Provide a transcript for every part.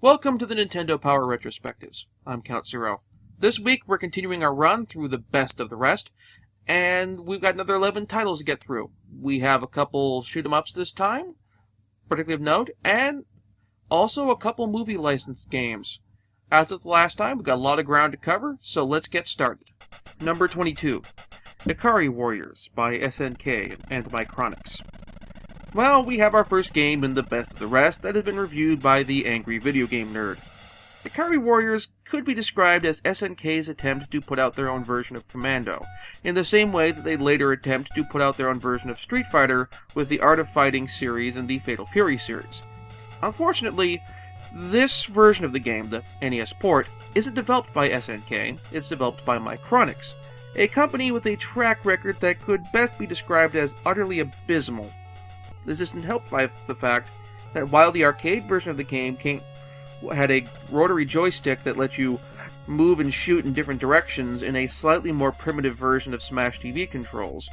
Welcome to the Nintendo Power Retrospectives. I'm Count Zero. This week we're continuing our run through the best of the rest, and we've got another 11 titles to get through. We have a couple shoot-'em-ups this time, particularly of note, and also a couple movie licensed games. As with the last time, we've got a lot of ground to cover, so let's get started. Number 22, Ikari Warriors by SNK and Micronix. Well, we have our first game in the best of the rest that has been reviewed by the Angry Video Game Nerd. Ikari Warriors could be described as SNK's attempt to put out their own version of Commando, in the same way that they later attempt to put out their own version of Street Fighter with the Art of Fighting series and the Fatal Fury series. Unfortunately, this version of the game, the NES port, isn't developed by SNK, it's developed by Micronix, a company with a track record that could best be described as utterly abysmal. This isn't helped by the fact that while the arcade version of the game had a rotary joystick that let you move and shoot in different directions in a slightly more primitive version of Smash TV controls,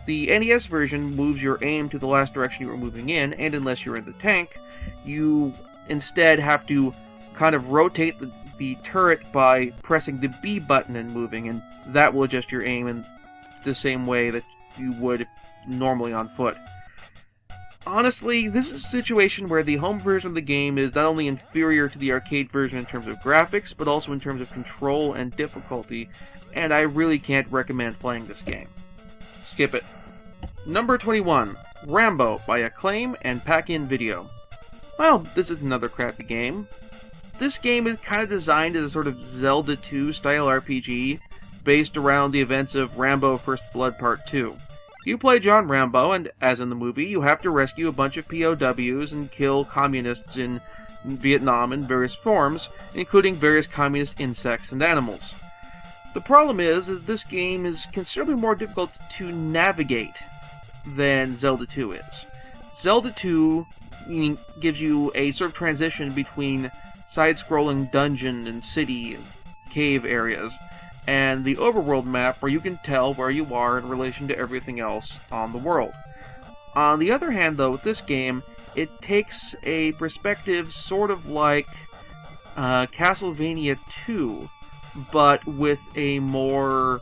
the NES version moves your aim to the last direction you were moving in, and unless you're in the tank, you instead have to kind of rotate the turret by pressing the B button and moving, and that will adjust your aim in the same way that you would normally on foot. Honestly, this is a situation where the home version of the game is not only inferior to the arcade version in terms of graphics, but also in terms of control and difficulty, and I really can't recommend playing this game. Skip it. Number 21, Rambo by Acclaim and Pack-In Video. Well, this is another crappy game. This game is kind of designed as a sort of Zelda 2 style RPG, based around the events of Rambo First Blood Part 2. You play John Rambo, and as in the movie, you have to rescue a bunch of POWs and kill communists in Vietnam in various forms, including various communist insects and animals. The problem is this game is considerably more difficult to navigate than Zelda 2 is. Zelda 2 gives you a sort of transition between side-scrolling dungeon and city and cave areas, and the overworld map where you can tell where you are in relation to everything else on the world. On the other hand, though, with this game, it takes a perspective sort of like Castlevania 2, but with a more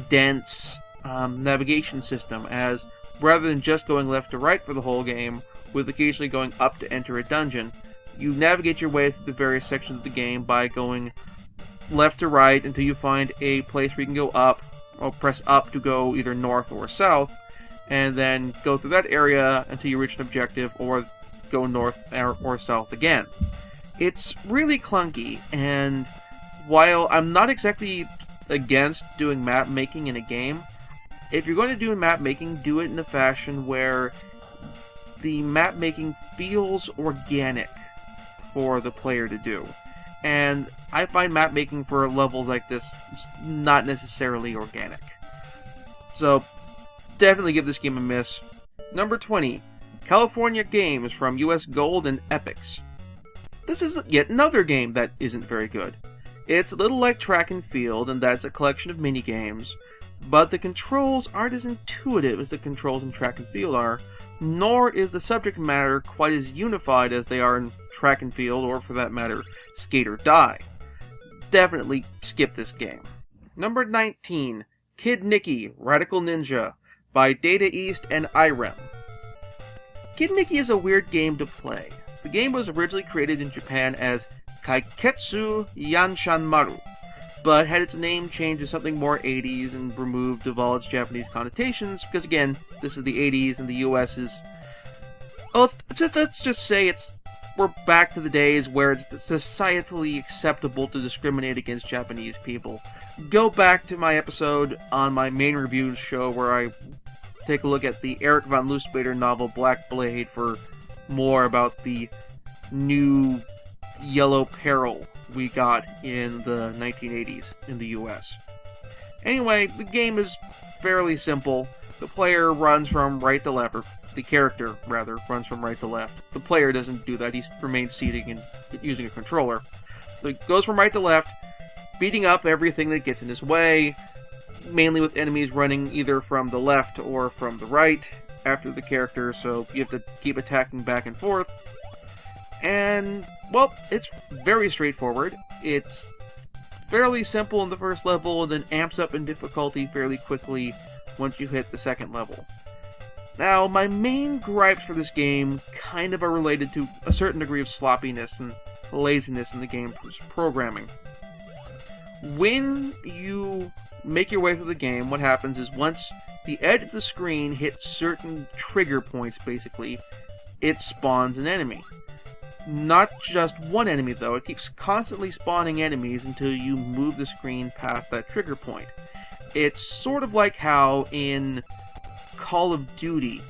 dense navigation system, as rather than just going left to right for the whole game, with occasionally going up to enter a dungeon, you navigate your way through the various sections of the game by going left to right until you find a place where you can go up, or press up to go either north or south, and then go through that area until you reach an objective, or go north or south again. It's really clunky, and while I'm not exactly against doing map making in a game, if you're going to do map making, do it in a fashion where the map making feels organic for the player to do. And I find map making for levels like this not necessarily organic. So, definitely give this game a miss. Number 20, California Games from US Gold and Epix. This is yet another game that isn't very good. It's a little like Track and Field, and that's a collection of minigames, but the controls aren't as intuitive as the controls in Track and Field are, nor is the subject matter quite as unified as they are in Track and Field, or for that matter, Skate or Die. Definitely skip this game. Number 19, Kid Nicky, Radical Ninja, by Data East and Irem. Kid Nicky is a weird game to play. The game was originally created in Japan as Kaiketsu Yanshanmaru, but had its name changed to something more 80s and removed of all its Japanese connotations, because again, this is the 80s and the US is... Well, let's just say we're back to the days where it's societally acceptable to discriminate against Japanese people. Go back to my episode on my main reviews show where I take a look at the Eric von Lustbader novel Black Blade for more about the new yellow peril we got in the 1980s in the US. Anyway, the game is fairly simple. The player runs from right to left, or the character, rather, runs from right to left. The player doesn't do that, he remains seating and using a controller. So he goes from right to left, beating up everything that gets in his way, mainly with enemies running either from the left or from the right after the character, so you have to keep attacking back and forth. And Well, it's very straightforward. It's fairly simple in the first level, and then amps up in difficulty fairly quickly once you hit the second level. Now, my main gripes for this game kind of are related to a certain degree of sloppiness and laziness in the game's programming. When you make your way through the game, what happens is once the edge of the screen hits certain trigger points, basically, it spawns an enemy. Not just one enemy, though. It keeps constantly spawning enemies until you move the screen past that trigger point. It's sort of like how in Call of Duty,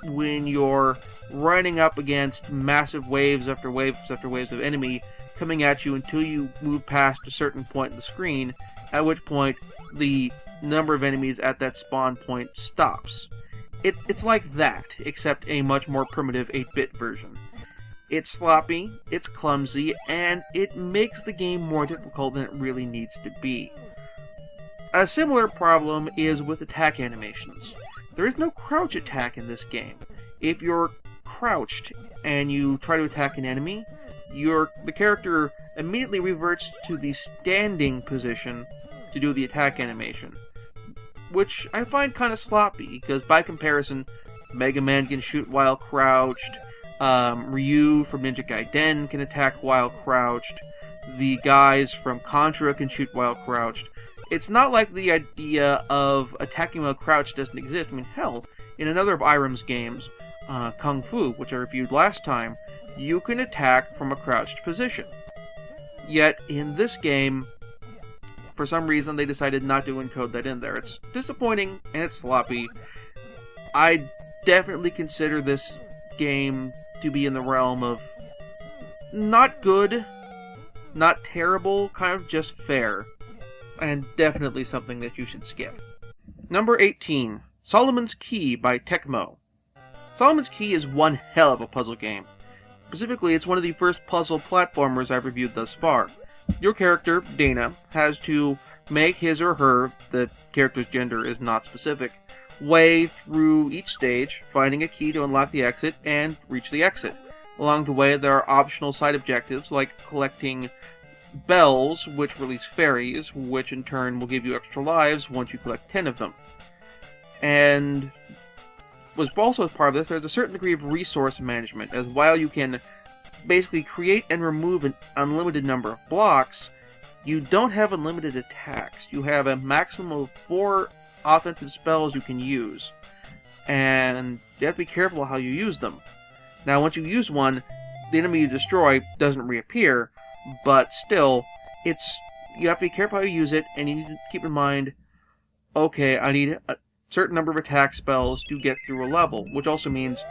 when you're running up against massive waves after waves after waves of enemy coming at you until you move past a certain point in the screen, at which point the number of enemies at that spawn point stops. It's like that, except a much more primitive 8-bit version. It's sloppy, it's clumsy, and it makes the game more difficult than it really needs to be. A similar problem is with attack animations. There is no crouch attack in this game. If you're crouched and you try to attack an enemy, the character immediately reverts to the standing position to do the attack animation, which I find kind of sloppy, because by comparison, Mega Man can shoot while crouched, Ryu from Ninja Gaiden can attack while crouched, the guys from Contra can shoot while crouched. It's not like the idea of attacking while crouched doesn't exist. I mean, hell, in another of Irem's games, Kung Fu, which I reviewed last time, you can attack from a crouched position. Yet, in this game, for some reason, they decided not to encode that in there. It's disappointing, and it's sloppy. I definitely consider this game to be in the realm of not good, not terrible, kind of just fair, and definitely something that you should skip. Number 18, Solomon's Key by Tecmo. Solomon's Key is one hell of a puzzle game. Specifically, it's one of the first puzzle platformers I've reviewed thus far. Your character, Dana, has to make his or her, the character's gender is not specific, way through each stage, finding a key to unlock the exit and reach the exit. Along the way, there are optional side objectives like collecting bells, which release fairies, which in turn will give you extra lives once you collect 10 of them. And was also as part of this, there's a certain degree of resource management, as while you can basically create and remove an unlimited number of blocks, you don't have unlimited attacks. You have a maximum of 4 offensive spells you can use, and you have to be careful how you use them. Now, once you use one, the enemy you destroy doesn't reappear, but still, you have to be careful how you use it, and you need to keep in mind, okay, I need a certain number of attack spells to get through a level, which also means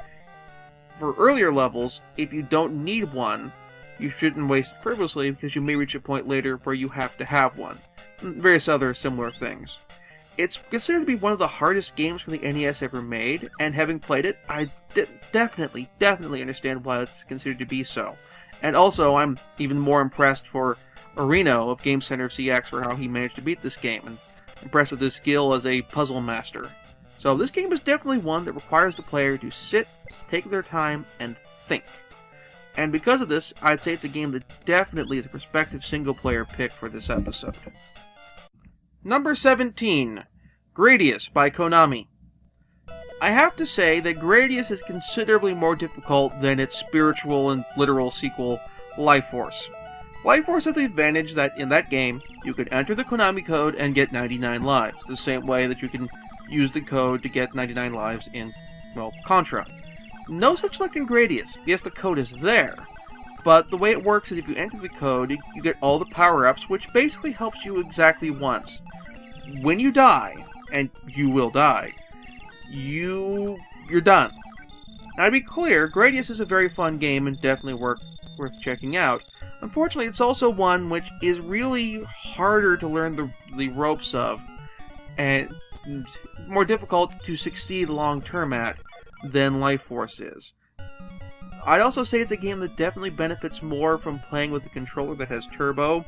for earlier levels, if you don't need one, you shouldn't waste it frivolously, because you may reach a point later where you have to have one. And various other similar things. It's considered to be one of the hardest games for the NES ever made, and having played it, I definitely understand why it's considered to be so. And also, I'm even more impressed for Areno of Game Center CX for how he managed to beat this game, and impressed with his skill as a puzzle master. So this game is definitely one that requires the player to sit, take their time, and think. And because of this, I'd say it's a game that definitely is a prospective single-player pick for this episode. Number 17, Gradius by Konami. I have to say that Gradius is considerably more difficult than its spiritual and literal sequel, Life Force. Life Force has the advantage that in that game, you could enter the Konami code and get 99 lives, the same way that you can use the code to get 99 lives in, well, Contra. No such luck in Gradius. Yes, the code is there, but the way it works is if you enter the code, you get all the power-ups, which basically helps you exactly once. When you die, and you will die, you're done. Now, to be clear, Gradius is a very fun game and definitely worth checking out. Unfortunately, it's also one which is really harder to learn the ropes of, and more difficult to succeed long-term at than Life Force is. I'd also say it's a game that definitely benefits more from playing with a controller that has turbo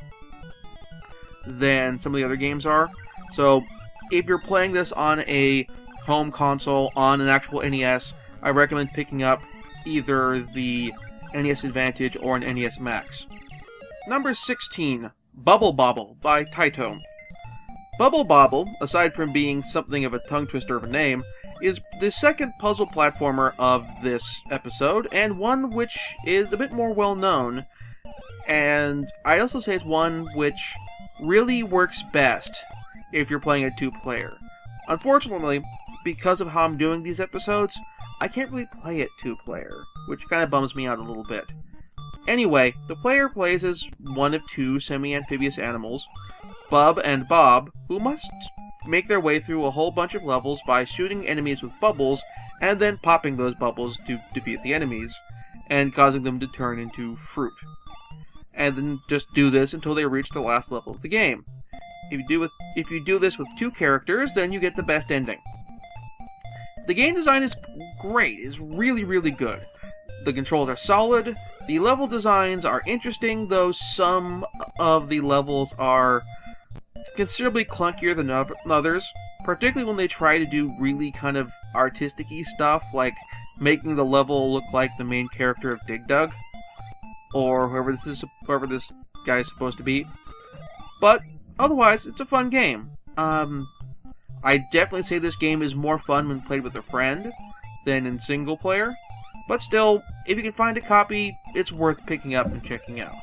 than some of the other games are. So, if you're playing this on a home console, on an actual NES, I recommend picking up either the NES Advantage or an NES Max. Number 16, Bubble Bobble by Taito. Bubble Bobble, aside from being something of a tongue twister of a name, is the second puzzle platformer of this episode, and one which is a bit more well known, and I'd also say it's one which really works best if you're playing a 2-player. Unfortunately, because of how I'm doing these episodes, I can't really play it 2-player, which kind of bums me out a little bit. Anyway, the player plays as one of 2 semi-amphibious animals, Bub and Bob, who must make their way through a whole bunch of levels by shooting enemies with bubbles and then popping those bubbles to defeat the enemies, and causing them to turn into fruit. And then just do this until they reach the last level of the game. If you do this with 2 characters, then you get the best ending. The game design is great. It's really, really good. The controls are solid. The level designs are interesting, though some of the levels are considerably clunkier than others, particularly when they try to do really kind of artistic-y stuff, like making the level look like the main character of Dig Dug, or whoever this guy is supposed to be. But otherwise, it's a fun game. I definitely say this game is more fun when played with a friend than in single player, but still, if you can find a copy, it's worth picking up and checking out.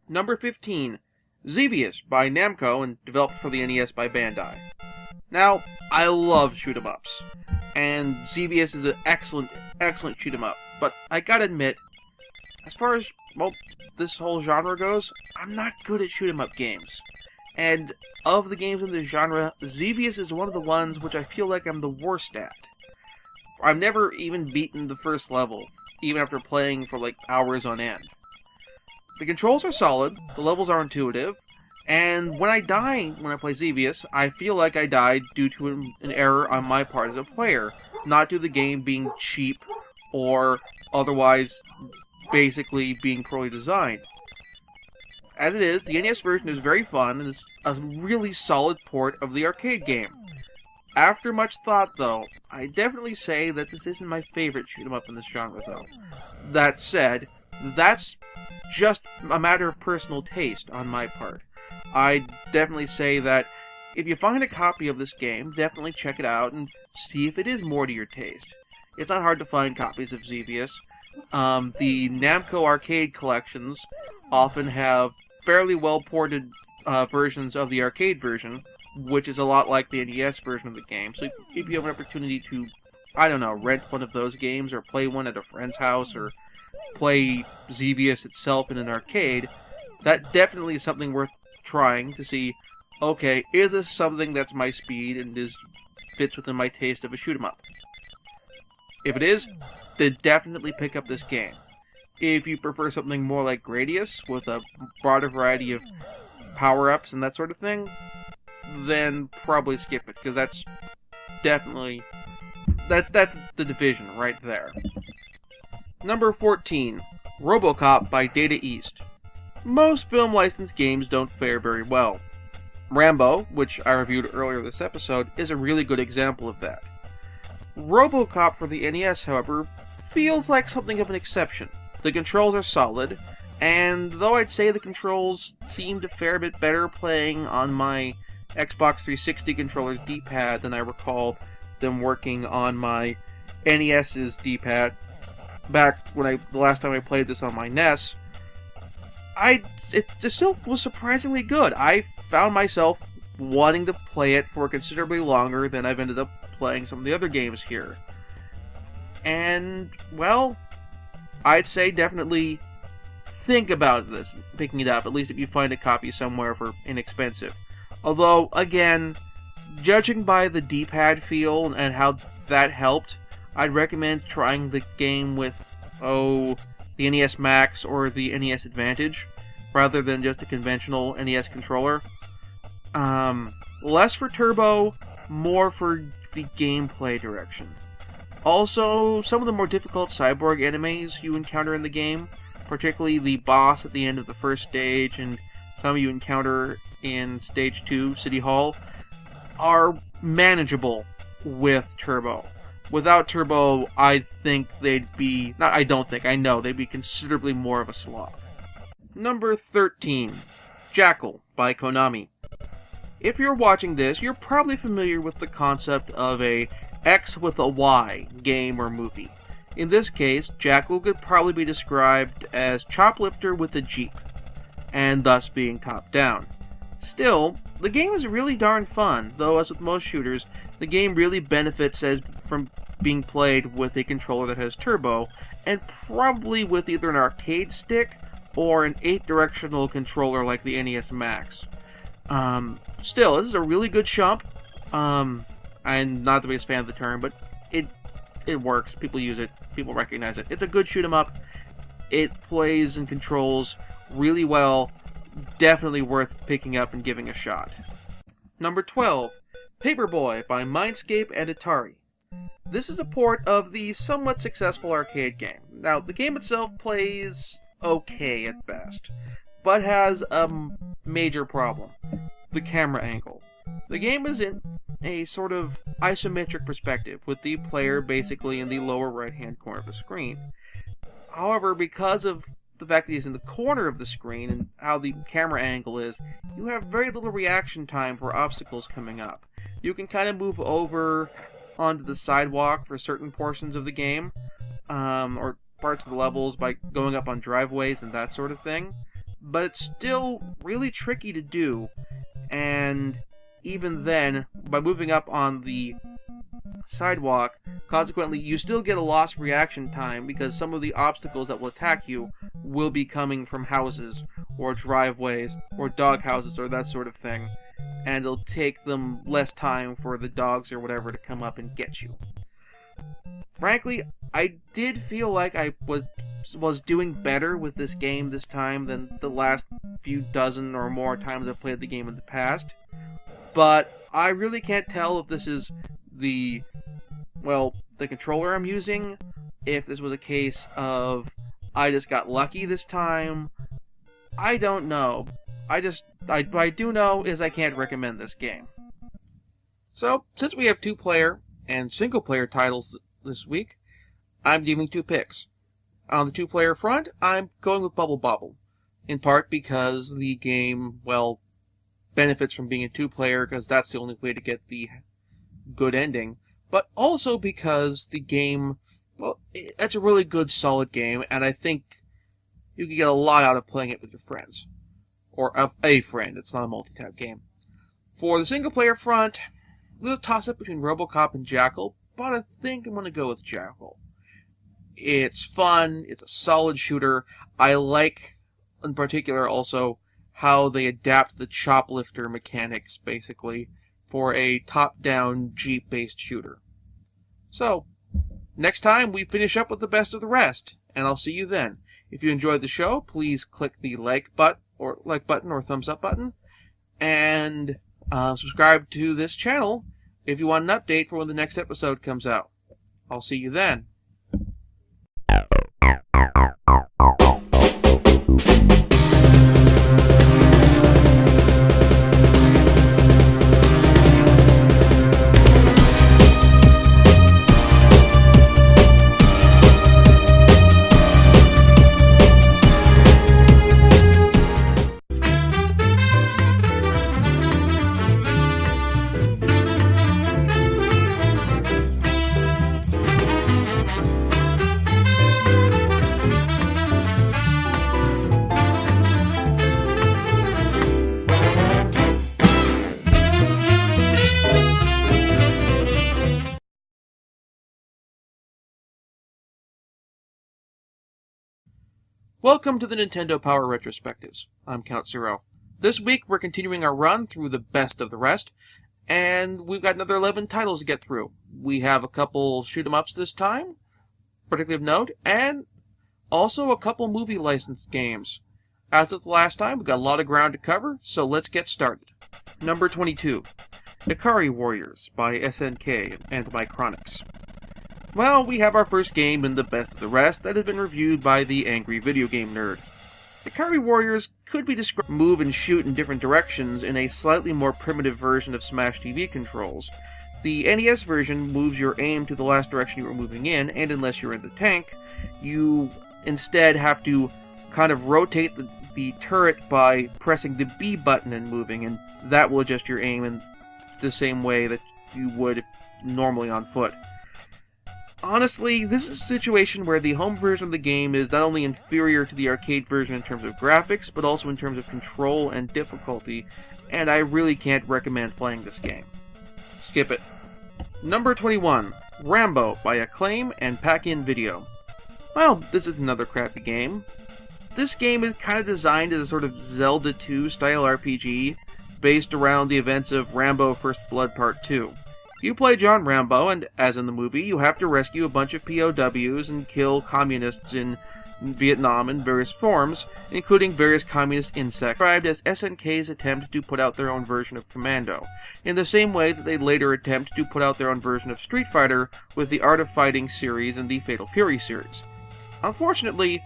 Number 15, Xevious by Namco and developed for the NES by Bandai. Now, I love shoot-em-ups, and Xevious is an excellent shoot-em-up, but I gotta admit, as far as, well, this whole genre goes, I'm not good at shoot-em-up games. And of the games in this genre, Xevious is one of the ones which I feel like I'm the worst at. I've never even beaten the first level, even after playing for like hours on end. The controls are solid, the levels are intuitive, and when I die when I play Xevious, I feel like I died due to an error on my part as a player, not due to the game being cheap or otherwise basically being poorly designed. As it is, the NES version is very fun and is a really solid port of the arcade game. After much thought, though, I definitely say that this isn't my favorite shoot-em-up in this genre, though. That said, that's just a matter of personal taste on my part. I'd definitely say that if you find a copy of this game, definitely check it out and see if it is more to your taste. It's not hard to find copies of Xevious. The Namco arcade collections often have fairly well-ported versions of the arcade version, which is a lot like the NES version of the game. So if you have an opportunity to, I don't know, rent one of those games, or play one at a friend's house, or play Xevious itself in an arcade, that definitely is something worth trying to see, okay, is this something that's my speed and fits within my taste of a shoot-em-up? If it is, then definitely pick up this game. If you prefer something more like Gradius, with a broader variety of power-ups and that sort of thing, then probably skip it, because that's definitely... That's the division right there. Number 14, RoboCop by Data East. Most film licensed games don't fare very well. Rambo, which I reviewed earlier this episode, is a really good example of that. RoboCop for the NES, however, feels like something of an exception. The controls are solid, and though I'd say the controls seem to fare a bit better playing on my Xbox 360 controller's D-pad than I recall them working on my NES's D-pad back when the last time I played this on my NES, it still was surprisingly good. I found myself wanting to play it for considerably longer than I've ended up playing some of the other games here. And, well, I'd say definitely think about this, picking it up, at least if you find a copy somewhere for inexpensive. Although, again, judging by the D-pad feel and how that helped, I'd recommend trying the game with, the NES Max or the NES Advantage, rather than just a conventional NES controller. Less for turbo, more for the gameplay direction. Also, some of the more difficult cyborg enemies you encounter in the game, particularly the boss at the end of the first stage and some you encounter in Stage 2, City Hall, are manageable with turbo. Without turbo, I think they'd be... I know they'd be considerably more of a slog. Number 13. Jackal by Konami. If you're watching this, you're probably familiar with the concept of a X with a Y game or movie. In this case, Jackal could probably be described as Choplifter with a Jeep, and thus being top-down. Still, the game is really darn fun, though as with most shooters, the game really benefits from being played with a controller that has turbo, and probably with either an arcade stick or an 8-directional controller like the NES Max. Still, this is a really good shump. I'm not the biggest fan of the term, but it works. People use it. People recognize it. It's a good shoot 'em up. It plays and controls really well. Definitely worth picking up and giving a shot. Number 12. Paperboy by Mindscape and Atari. This is a port of the somewhat successful arcade game. Now, the game itself plays okay at best, but has a major problem. The camera angle. The game is in a sort of isometric perspective, with the player basically in the lower right-hand corner of the screen. However, because of the fact that he's in the corner of the screen and how the camera angle is, you have very little reaction time for obstacles coming up. You can kind of move over onto the sidewalk for certain portions of the game, or parts of the levels by going up on driveways and that sort of thing, but it's still really tricky to do, and even then, by moving up on the sidewalk, consequently, you still get a lost reaction time because some of the obstacles that will attack you will be coming from houses, or driveways, or dog houses, or that sort of thing, and it'll take them less time for the dogs or whatever to come up and get you. Frankly, I did feel like I was doing better with this game this time than the last few dozen or more times I've played the game in the past, but I really can't tell if this is the controller I'm using, if this was a case of I just got lucky this time. I don't know. What I do know is I can't recommend this game. So, since we have 2-player and single-player titles this week, I'm giving 2 picks. On the 2-player front, I'm going with Bubble Bobble, in part because the game, benefits from being a 2-player because that's the only way to get the good ending, but also because the game, it's a really good, solid game, and I think you can get a lot out of playing it with your friends. Or of a friend. It's not a multi-tab game. For the single-player front, I'm going to toss up between RoboCop and Jackal, but I think I'm going to go with Jackal. It's fun. It's a solid shooter. I like, in particular, also how they adapt the choplifter mechanics, basically, for a top-down Jeep-based shooter. So, next time we finish up with the best of the rest, and I'll see you then. If you enjoyed the show, please click the like button or thumbs up button, and subscribe to this channel if you want an update for when the next episode comes out. I'll see you then. Welcome to the Nintendo Power Retrospectives. I'm Count Zero. This week we're continuing our run through the best of the rest, and we've got another 11 titles to get through. We have a couple shoot-em-ups this time, particularly of note, and also a couple movie licensed games. As with the last time, we've got a lot of ground to cover, so let's get started. Number 22, Ikari Warriors by SNK and Micronix. Well, we have our first game in the best of the rest that has been reviewed by the Angry Video Game Nerd. Ikari Warriors could be described move and shoot in different directions in a slightly more primitive version of Smash TV controls, The NES version moves your aim to the last direction you were moving in, and unless you're in the tank, you instead have to kind of rotate the turret by pressing the B button and moving, and that will adjust your aim in the same way that you would normally on foot. Honestly, this is a situation where the home version of the game is not only inferior to the arcade version in terms of graphics, but also in terms of control and difficulty, and I really can't recommend playing this game. Skip it. Number 21, Rambo by Acclaim and Pack-In Video. Well, this is another crappy game. This game is kind of designed as a sort of Zelda 2 style RPG, based around the events of Rambo First Blood Part 2. You play John Rambo, and as in the movie, you have to rescue a bunch of POWs and kill communists in Vietnam in various forms, including various communist insects, described as SNK's attempt to put out their own version of Commando, in the same way that they later attempt to put out their own version of Street Fighter with the Art of Fighting series and the Fatal Fury series. Unfortunately,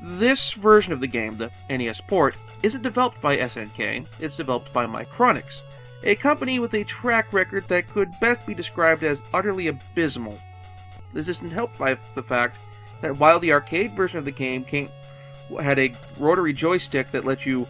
this version of the game, the NES port, isn't developed by SNK, it's developed by Micronix, a company with a track record that could best be described as utterly abysmal. This isn't helped by the fact that while the arcade version of the game had a rotary joystick that let you